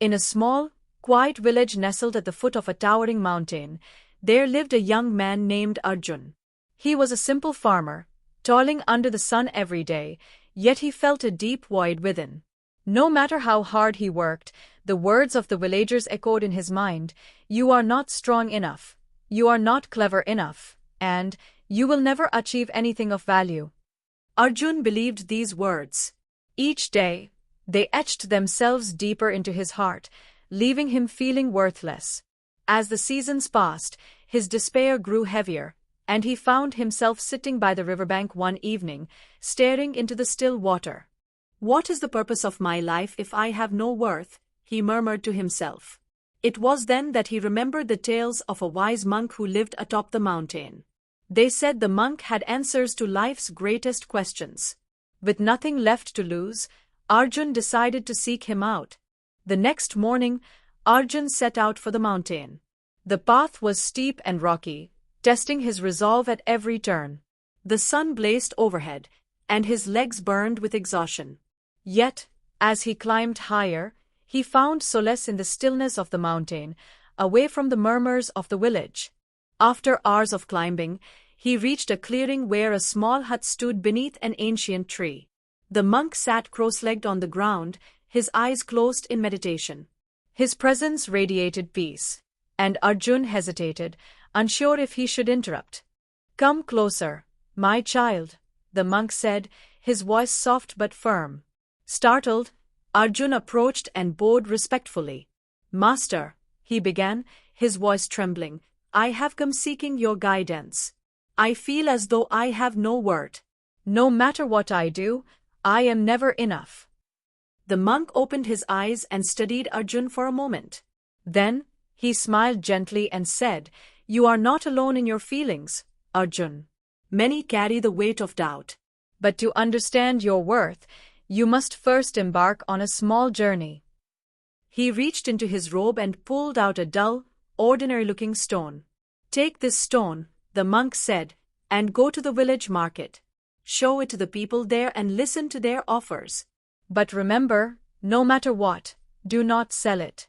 In a small, quiet village nestled at the foot of a towering mountain, there lived a young man named Arjun. He was a simple farmer, toiling under the sun every day, yet he felt a deep void within. No matter how hard he worked, the words of the villagers echoed in his mind: "You are not strong enough, you are not clever enough, and you will never achieve anything of value." Arjun believed these words. Each day, they etched themselves deeper into his heart, leaving him feeling worthless. As the seasons passed, his despair grew heavier, and he found himself sitting by the riverbank one evening, staring into the still water. "What is the purpose of my life if I have no worth?" he murmured to himself. It was then that he remembered the tales of a wise monk who lived atop the mountain. They said the monk had answers to life's greatest questions. With nothing left to lose, Arjun decided to seek him out. The next morning, Arjun set out for the mountain. The path was steep and rocky, testing his resolve at every turn. The sun blazed overhead, and his legs burned with exhaustion. Yet, as he climbed higher, he found solace in the stillness of the mountain, away from the murmurs of the village. After hours of climbing, he reached a clearing where a small hut stood beneath an ancient tree. The monk sat cross-legged on the ground, his eyes closed in meditation. His presence radiated peace, and Arjun hesitated, unsure if he should interrupt. "Come closer, my child," the monk said, his voice soft but firm. Startled, Arjun approached and bowed respectfully. "Master," he began, his voice trembling, "I have come seeking your guidance. I feel as though I have no worth. No matter what I do, I am never enough." The monk opened his eyes and studied Arjun for a moment. Then, he smiled gently and said, "You are not alone in your feelings, Arjun. Many carry the weight of doubt. But to understand your worth, you must first embark on a small journey." He reached into his robe and pulled out a dull, ordinary-looking stone. "Take this stone," the monk said, "and go to the village market. Show it to the people there and listen to their offers. But remember, no matter what, do not sell it."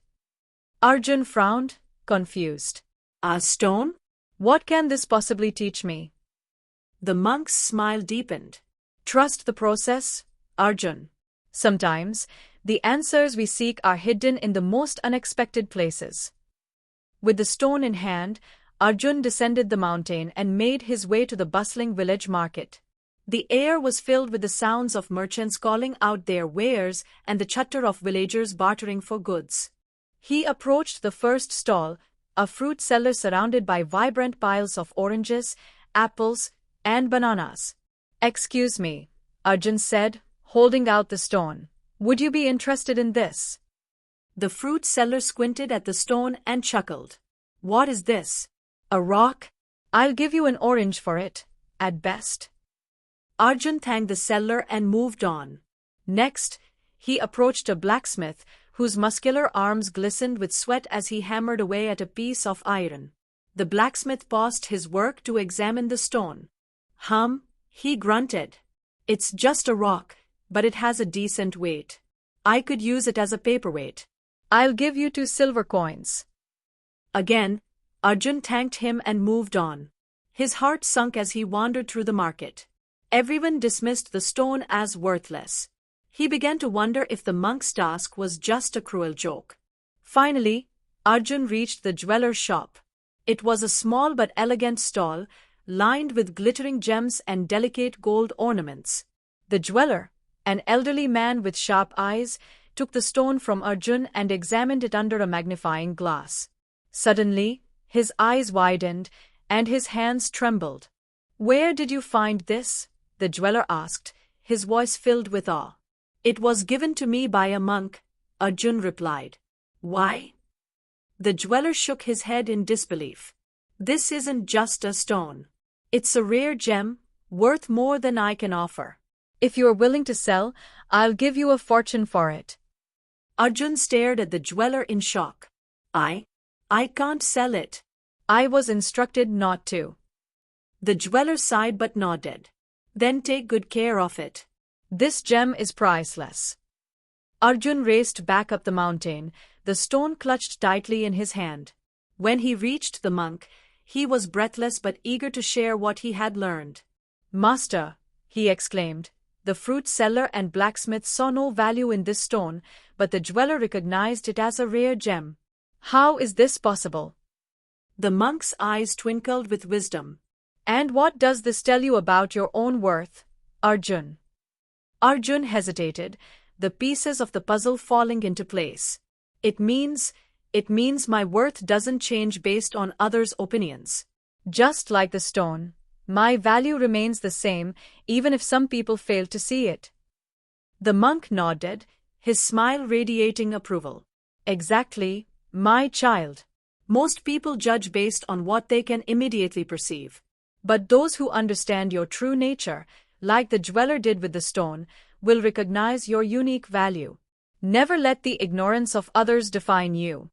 Arjun frowned, confused. "A stone? What can this possibly teach me?" The monk's smile deepened. "Trust the process, Arjun. Sometimes, the answers we seek are hidden in the most unexpected places." With the stone in hand, Arjun descended the mountain and made his way to the bustling village market. The air was filled with the sounds of merchants calling out their wares and the chatter of villagers bartering for goods. He approached the first stall, a fruit seller surrounded by vibrant piles of oranges, apples, and bananas. "Excuse me," Arjun said, holding out the stone. "Would you be interested in this?" The fruit seller squinted at the stone and chuckled. "What is this? A rock? I'll give you an orange for it, at best." Arjun thanked the seller and moved on. Next, he approached a blacksmith whose muscular arms glistened with sweat as he hammered away at a piece of iron. The blacksmith paused his work to examine the stone. He grunted. "It's just a rock, but it has a decent weight. I could use it as a paperweight. I'll give you 2 silver coins." Again, Arjun thanked him and moved on. His heart sunk as he wandered through the market. Everyone dismissed the stone as worthless. He began to wonder if the monk's task was just a cruel joke. Finally, Arjun reached the jeweler's shop. It was a small but elegant stall, lined with glittering gems and delicate gold ornaments. The jeweler, an elderly man with sharp eyes, took the stone from Arjun and examined it under a magnifying glass. Suddenly, his eyes widened, and his hands trembled. "Where did you find this?" the jeweler asked, his voice filled with awe. "It was given to me by a monk," Arjun replied. "Why?" The jeweler shook his head in disbelief. "This isn't just a stone. It's a rare gem, worth more than I can offer. If you are willing to sell, I'll give you a fortune for it." Arjun stared at the jeweler in shock. I can't sell it. I was instructed not to." The jeweler sighed but nodded. "Then take good care of it. This gem is priceless." Arjun raced back up the mountain, the stone clutched tightly in his hand. When he reached the monk, he was breathless but eager to share what he had learned. "Master," he exclaimed, "the fruit seller and blacksmith saw no value in this stone, but the jeweler recognized it as a rare gem. How is this possible?" The monk's eyes twinkled with wisdom. "And what does this tell you about your own worth, Arjun?" Arjun hesitated, the pieces of the puzzle falling into place. It means my worth doesn't change based on others' opinions. Just like the stone, my value remains the same even if some people fail to see it." The monk nodded, his smile radiating approval. "Exactly, my child. Most people judge based on what they can immediately perceive. But those who understand your true nature, like the jeweler did with the stone, will recognize your unique value. Never let the ignorance of others define you."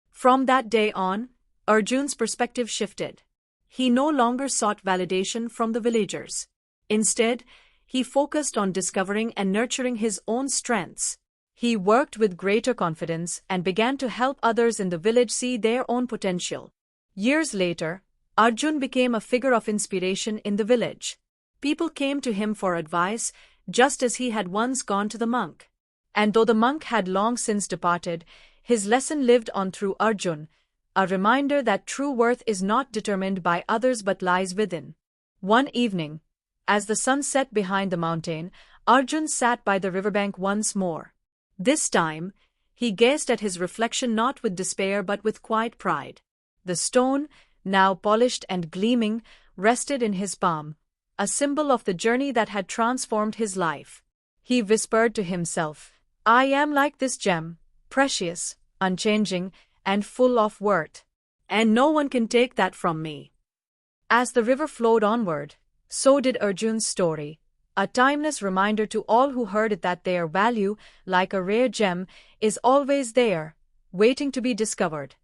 From that day on, Arjun's perspective shifted. He no longer sought validation from the villagers. Instead, he focused on discovering and nurturing his own strengths. He worked with greater confidence and began to help others in the village see their own potential. Years later, Arjun became a figure of inspiration in the village. People came to him for advice, just as he had once gone to the monk. And though the monk had long since departed, his lesson lived on through Arjun, a reminder that true worth is not determined by others but lies within. One evening, as the sun set behind the mountain, Arjun sat by the riverbank once more. This time, he gazed at his reflection not with despair but with quiet pride. The stone, now polished and gleaming, rested in his palm, a symbol of the journey that had transformed his life. He whispered to himself, "I am like this gem, precious, unchanging, and full of worth. And no one can take that from me." As the river flowed onward, so did Arjun's story, a timeless reminder to all who heard it that their value, like a rare gem, is always there, waiting to be discovered.